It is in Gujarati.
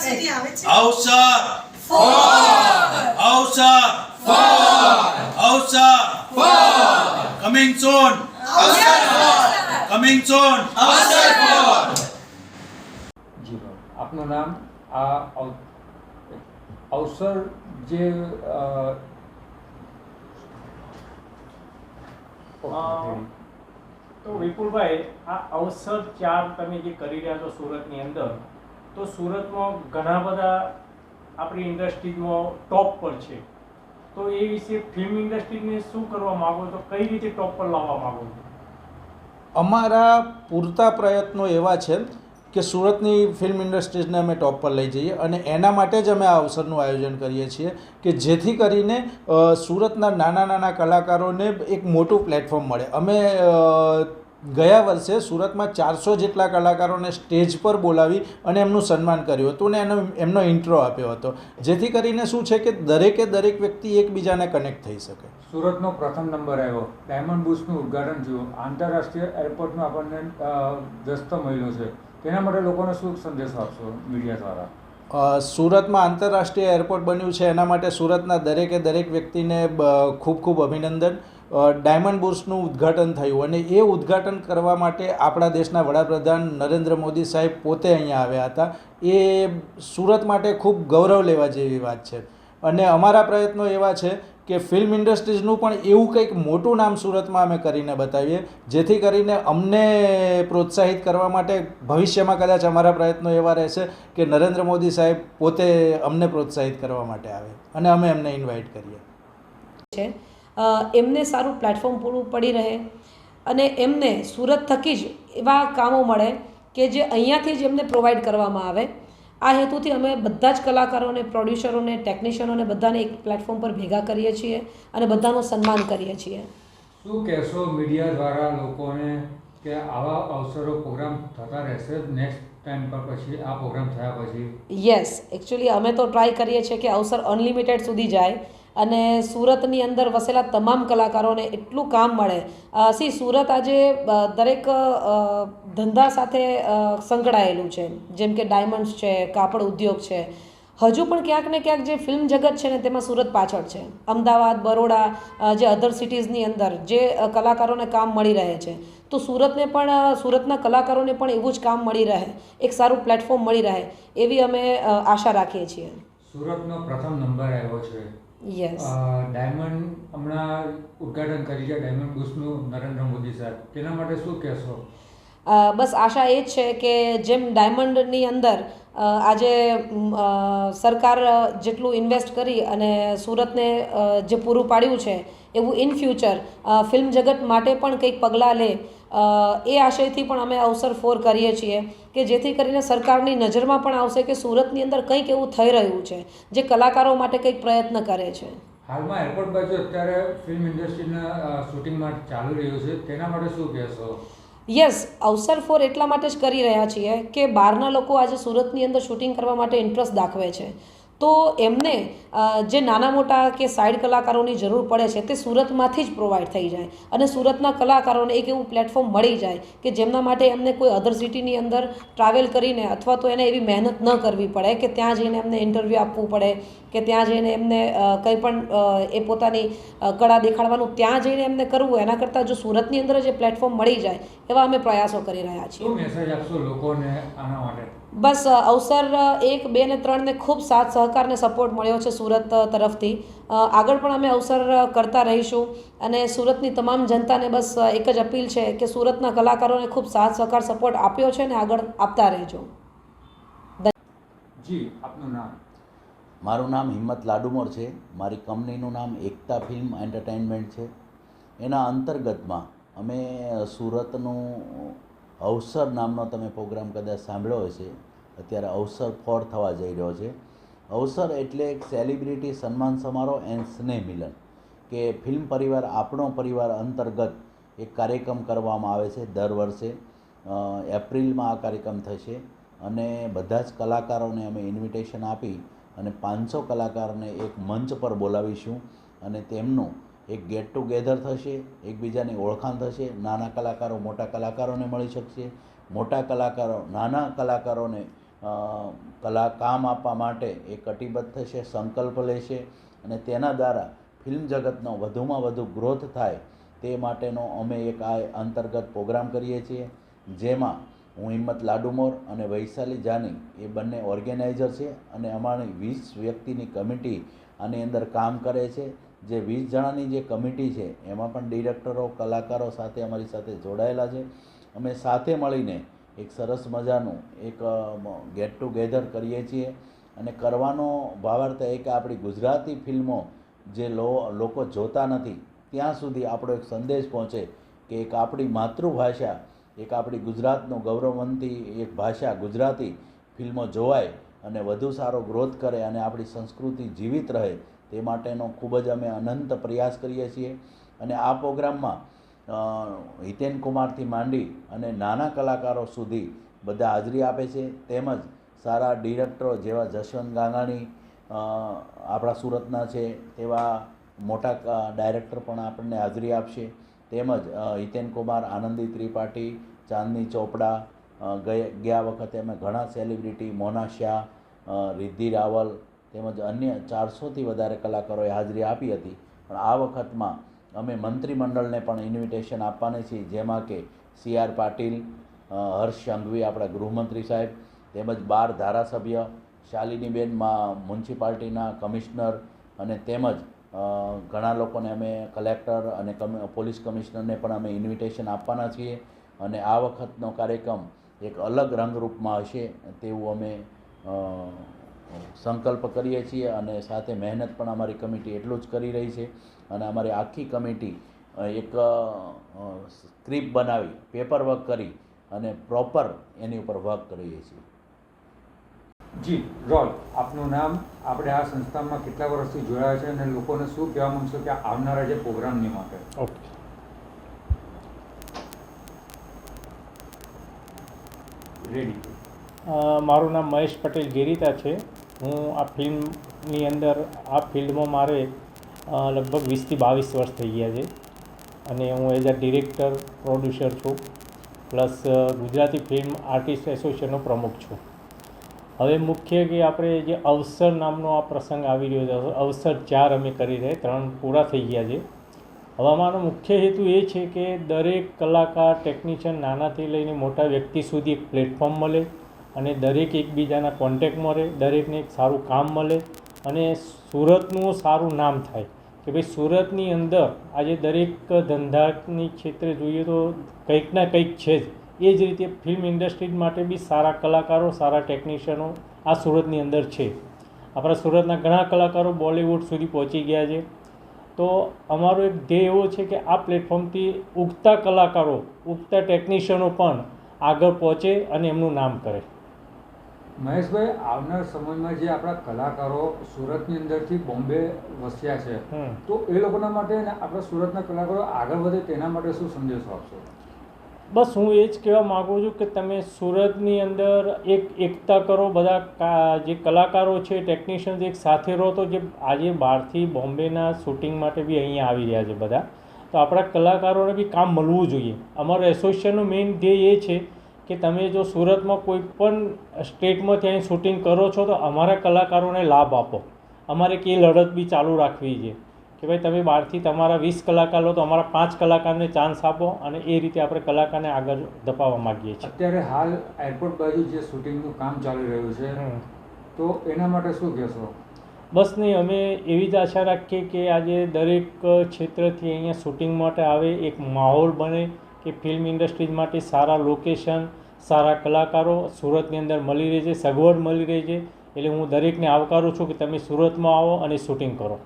અવસર અવસર અવસર કમિંગ સોન કમિંગ સોન જી આપનું નામ આ અવસર જે તો વિપુલભાઈ આ અવસર 4 તમે જે કરી રહ્યા છો સુરતની અંદર, તો સુરતમાં ઘણા બધા આપણી ઇન્ડસ્ટ્રીઝમાં ટોપ પર છે, તો એ વિશે ફિલ્મ ઇન્ડસ્ટ્રીને શું કરવા માંગો છો, કઈ રીતે ટોપ પર લાવવા માંગો છો? અમારા પૂરતા પ્રયત્નો એવા છે કે સુરતની ફિલ્મ ઇન્ડસ્ટ્રીઝને અમે ટોપ પર લઈ જઈએ, અને એના માટે જ અમે આ અવસરનું આયોજન કરીએ છીએ કે જેથી કરીને સુરતના નાના નાના કલાકારોને એક મોટું પ્લેટફોર્મ મળે. અમે ગયા વર્ષે સુરતમાં 400 જેટલા કલાકારોને સ્ટેજ પર બોલાવી અને એમનું સન્માન કર્યું હતું અને એમનો ઇન્ટ્રો આપ્યો હતો, જેથી કરીને શું છે કે દરેક વ્યક્તિ એકબીજાને કનેક્ટ થઈ શકે. સુરતનો પ્રથમ નંબર આવ્યો, ડાયમંડ બુશનું ઉદ્ઘાટન થયું, આંતરરાષ્ટ્રીય એરપોર્ટનો આપણને દસ્તો મળ્યો છે, તેના માટે લોકોને શું સંદેશો આપશો મીડિયા દ્વારા? સુરતમાં આંતરરાષ્ટ્રીય એરપોર્ટ બન્યું છે એના માટે સુરતના દરેક વ્યક્તિને ખૂબ ખૂબ અભિનંદન. ડાયમંડ બુર્સનું ઉદ્ઘાટન થયું અને એ ઉદ્ઘાટન કરવા માટે આપણા દેશના વડાપ્રધાન નરેન્દ્ર મોદી સાહેબ પોતે અહીંયા આવ્યા હતા. એ સુરત માટે ખૂબ ગૌરવ લેવા જેવી વાત છે, અને અમારા પ્રયત્નો એવા છે કે ફિલ્મ ઇન્ડસ્ટ્રીઝનું પણ એવું કંઈક મોટું નામ સુરતમાં અમે કરીને બતાવીએ, જેથી કરીને અમને પ્રોત્સાહિત કરવા માટે ભવિષ્યમાં કદાચ અમારા પ્રયત્નો એવા રહેશે કે નરેન્દ્ર મોદી સાહેબ પોતે અમને પ્રોત્સાહિત કરવા માટે આવે અને અમે એમને ઇન્વાઇટ કરીએ. એમને સારું પ્લેટફોર્મ પૂરું પડી રહે અને એમને સુરત થકી જ એવા કામો મળે કે જે અહીંયાથી જ એમને પ્રોવાઈડ કરવામાં આવે. આ હેતુથી અમે બધા જ કલાકારોને, પ્રોડ્યુસરોને, ટેકનિશિયનોને બધાને એક પ્લેટફોર્મ પર ભેગા કરીએ છીએ અને બધાનું સન્માન કરીએ છીએ. શું કહેશો મીડિયા દ્વારા લોકોને કે આવા અવસરો પ્રોગ્રામ થતા રહેશે નેક્સ્ટ ટાઈમ પર પછી આ પ્રોગ્રામ થયા પછી? યસ, એકચ્યુઅલી અમે તો ટ્રાય કરીએ છીએ કે અવસર અનલિમિટેડ સુધી જાય અને સુરતની અંદર વસેલા તમામ કલાકારોને એટલું કામ મળે. સુરત આજે દરેક ધંધા સાથે સંકળાયેલું છે, જેમ કે ડાયમંડ્સ છે, કાપડ ઉદ્યોગ છે. હજુ પણ ક્યાંક ને ક્યાંક જે ફિલ્મ જગત છે ને તેમાં સુરત પાછળ છે. અમદાવાદ, બરોડા, જે અધર સિટીઝની અંદર જે કલાકારોને કામ મળી રહે છે, તો સુરતને પણ, સુરતના કલાકારોને પણ એવું જ કામ મળી રહે, એક સારું પ્લેટફોર્મ મળી રહે એવી અમે આશા રાખીએ છીએ. સુરતનો પ્રથમ નંબર આવ્યો છે. યસ. ડાયમંડ હમણાં ઉદ્ઘાટન કરી છે ડાયમંડ બુશનું નરેન્દ્ર મોદી સાહેબ, તેના માટે શું કહેશો? બસ આશા એ જ છે કે જેમ ડાયમંડની અંદર આજે સરકાર જેટલું ઇન્વેસ્ટ કરી અને સુરતને જે પૂરું પાડ્યું છે, એવું ઇન ફ્યુચર ફિલ્મ જગત માટે પણ કંઈક પગલાં લે, એ આશયથી પણ અમે અવસર 4 કરીએ છીએ કે જેથી કરીને સરકારની નજરમાં પણ આવશે કે સુરતની અંદર કંઈક એવું થઈ રહ્યું છે જે કલાકારો માટે કંઈક પ્રયત્ન કરે છે. હાલમાં એરપોર્ટ બાજુ અત્યારે ફિલ્મ ઇન્ડસ્ટ્રીના શૂટિંગ માટે ચાલુ રહ્યું છે, તેના માટે શું કહેશો? યસ, અવસર 4 એટલા માટે જ કરી રહ્યા છીએ કે બહારના લોકો આજે સુરતની અંદર શૂટિંગ કરવા માટે ઇન્ટરેસ્ટ દાખવે છે, તો એમને જે નાના મોટા કે સાઇડ કલાકારોની જરૂર પડે છે તે સુરતમાંથી જ પ્રોવાઈડ થઈ જાય અને સુરતના કલાકારોને એક એવું પ્લેટફોર્મ મળી જાય કે જેમના માટે એમને કોઈ અધર સિટીની અંદર ટ્રાવેલ કરીને અથવા તો એને એવી મહેનત ન કરવી પડે કે ત્યાં જઈને એમને ઇન્ટરવ્યૂ આપવું પડે કે ત્યાં જઈને એમને કંઈ પણ એ પોતાની કળા દેખાડવાનું ત્યાં જઈને એમને કરવું, એના કરતાં જો સુરતની અંદર જે પ્લેટફોર્મ મળી જાય એવા અમે પ્રયાસો કરી રહ્યા છીએ. શું મેસેજ આપશો લોકોને આના માટે? બસ અવસર 1, 2 અને 3ને ખૂબ સાથ સહકાર ને સપોર્ટ મળ્યો છે સુરત તરફથી. આગળ પણ અમે અવસર કરતા રહીશું અને સુરતની તમામ જનતાને બસ એક જ અપીલ છે કે સુરતના કલાકારોને ખૂબ સાથ સહકાર સપોર્ટ આપ્યો છે ને આગળ આપતા રહેજો. જી, આપનું નામ? મારું નામ હિંમત લાડુમોર છે. મારી કંપનીનું નામ એકતા ફિલ્મ એન્ટરટેનમેન્ટ છે. એના અંતર્ગતમાં અમે સુરતનું અવસર નામનો તમે પ્રોગ્રામ કદાચ સાંભળ્યો હશે, અત્યારે અવસર 4 થવા જઈ રહ્યો છે. અવસર એટલે એક સેલિબ્રિટી સન્માન સમારોહ એન્ડ સ્નેહ મિલન, કે ફિલ્મ પરિવાર આપણો પરિવાર અંતર્ગત એક કાર્યક્રમ કરવામાં આવે છે દર વર્ષે. એપ્રિલમાં આ કાર્યક્રમ થશે અને બધા જ કલાકારોને અમે ઇન્વિટેશન આપી અને 500 કલાકારોને એક મંચ પર બોલાવીશું અને તેમનું એક ગેટ ટુગેધર થશે, એકબીજાની ઓળખાણ થશે. નાના કલાકારો મોટા કલાકારોને મળી શકશે, મોટા કલાકારો નાના કલાકારોને કામ આપવા માટે એ કટિબદ્ધ થશે, સંકલ્પ લેશે અને તેના દ્વારા ફિલ્મ જગતનો વધુમાં વધુ ગ્રોથ થાય તે માટેનો અમે એક આ અંતર્ગત પ્રોગ્રામ કરીએ છીએ, જેમાં હું હિંમત લાડુમોર અને વૈશાલી જાની એ બંને ઓર્ગેનાઇઝર છે અને અમારી 20 વ્યક્તિની કમિટી આની અંદર કામ કરે છે. જે 20 જણાની જે કમિટી છે એમાં પણ ડિરેક્ટરો, કલાકારો સાથે અમારી સાથે જોડાયેલા છે. અમે સાથે મળીને એક સરસ મજાનું એક ગેટ ટુગેધર કરીએ છીએ અને કરવાનો ભાવાર્થ એ કે આપણી ગુજરાતી ફિલ્મો જે લોકો જોતા નથી ત્યાં સુધી આપણો એક સંદેશ પહોંચે કે એક આપણી માતૃભાષા, એક આપણી ગુજરાતનું ગૌરવવંતી એક ભાષા ગુજરાતી ફિલ્મો જોવાય અને વધુ સારો ગ્રોથ કરે અને આપણી સંસ્કૃતિ જીવિત રહે તે માટેનો ખૂબ જ અમે અનંત પ્રયાસ કરીએ છીએ. અને આ પ્રોગ્રામમાં હિતેન કુમારથી માંડી અને નાના કલાકારો સુધી બધા હાજરી આપે છે. તેમજ સારા ડિરેક્ટરો જેવા જશવંત ગાંગાણી આપણા સુરતના છે તેવા મોટા ડાયરેક્ટર પણ આપણને હાજરી આપશે. તેમજ હિતેન કુમાર, આનંદી ત્રિપાઠી, ચાંદની ચોપડા, ગયા વખતે અમે ઘણા સેલિબ્રિટી, મોના શાહ, રિદ્ધિ રાવલ તેમજ અન્ય 400થી વધારે કલાકારોએ હાજરી આપી હતી. પણ આ વખતમાં અમે મંત્રીમંડળને પણ ઇન્વિટેશન આપવાના છીએ, જેમાં કે CR પાટીલ, હર્ષ સંઘવી આપણા ગૃહમંત્રી સાહેબ, તેમજ 12 ધારાસભ્ય, શાલિનીબેન મ્યુનિસિપાલિટીના કમિશનર અને તેમજ ઘણા લોકોને અમે કલેક્ટર અને પોલીસ કમિશનરને પણ અમે ઇન્વિટેશન આપવાના છીએ. અને આ વખતનો કાર્યક્રમ એક અલગ રંગરૂપમાં હશે તેવું અમે સંકલ્પ કરીએ છીએ અને સાથે મહેનત પણ અમારી કમિટી એટલું જ કરી રહી છે. અને અમારી આખી કમિટી એક સ્ક્રિપ્ટ બનાવી, પેપર વર્ક કરી અને પ્રોપર એની ઉપર વર્ક કરીએ છીએ. જી રોલ, આપનું નામ, આપણે આ સંસ્થામાં કેટલા વર્ષથી જોડાયા છે અને લોકોને શું કહેવા માંગશો કે આવનારા જે પ્રોગ્રામની માટે? Okay, ready. મારું નામ મહેશ પટેલ ગેરીતા છે. હું આ ફિલ્મની અંદર આ ફિલ્ડમાં મારે લગભગ 20થી 22 વર્ષ થઈ ગયા છે અને હું એઝ અ ડિરેક્ટર, પ્રોડ્યુસર છું, પ્લસ ગુજરાતી ફિલ્મ આર્ટિસ્ટ એસોસિએશનનો પ્રમુખ છું. હવે મુખ્ય કે આપણે જે અવસર નામનો આ પ્રસંગ આવી રહ્યો છે, અવસર 4 અમે કરી રહ્યા, 3 પૂરા થઈ ગયા છે. હવે અમારો મુખ્ય હેતુ એ છે કે દરેક કલાકાર, ટેકનિશિયન, નાનાથી લઈને મોટા વ્યક્તિ સુધી એક પ્લેટફોર્મ મળે અને દરેક એકબીજાના કોન્ટેક્ટમાં રહે, દરેકને એક સારું કામ મળે અને સુરતનું સારું નામ થાય કે ભાઈ સુરતની અંદર આજે દરેક ધંધાની ક્ષેત્રે જોઈએ તો કંઈક ના કંઈક છે જ. એ જ રીતે ફિલ્મ ઇન્ડસ્ટ્રી માટે બી સારા કલાકારો, સારા ટેકનિશિયનો આ સુરતની અંદર છે. આપણા સુરતના ઘણા કલાકારો બોલિવૂડ સુધી પહોંચી ગયા છે. તો અમારો એક ધ્યેય એવો છે કે આ પ્લેટફોર્મથી ઉગતા કલાકારો, ઉગતા ટેકનિશિયનો પણ આગળ પહોંચે અને એમનું નામ કરે. મહેશભાઈ, આવનાર સમયમાં જે આપણા કલાકારો સુરતની અંદરથી બોમ્બે વસ્યા છે, તો એ લોકોના માટે અને આપણા સુરતના કલાકારો આગળ વધે તેના માટે શું સંદેશો આપશો? બસ હું એ જ કહેવા માગું છું કે તમે સુરતની અંદર એકતા કરો, બધા જે કલાકારો છે, ટેકનિશિયન્સ એક સાથે રહો. તો જે આજે બહારથી બોમ્બેના શૂટિંગ માટે બી અહીંયા આવી રહ્યા છે બધા, તો આપણા કલાકારોને બી કામ મળવું જોઈએ. અમારો એસોસિએશનનો મેઇન ધ્યેય એ છે કે તમે જો સુરતમાં કોઈ પણ સ્ટેટમાંથી અહીં શૂટિંગ કરો છો તો અમારા કલાકારોને લાભ આપો. અમારે કે લડત બી ચાલુ રાખવી છે કે ભાઈ તમે બહારથી તમારા 20 કલાકાર લો તો અમારા 5 કલાકારને ચાન્સ આપો અને એ રીતે આપણે કલાકારને આગળ ધપાવવા માગીએ છીએ. અત્યારે હાલ એરપોર્ટ બાજુ જે શૂટિંગનું કામ ચાલી રહ્યું છે, તો એના માટે શું કહેશો? બસ નહીં, અમે એવી જ આશા રાખીએ કે આજે દરેક ક્ષેત્રથી અહીંયા શૂટિંગ માટે આવે, એક માહોલ બને કે ફિલ્મ ઇન્ડસ્ટ્રીઝ માટે સારા લોકેશન, સારા કલાકારો સુરતની અંદર મળી રહે છે, સગવડ મળી રહી છે. એટલે હું દરેકને આવકારું છું કે તમે સુરતમાં આવો અને શૂટિંગ કરો.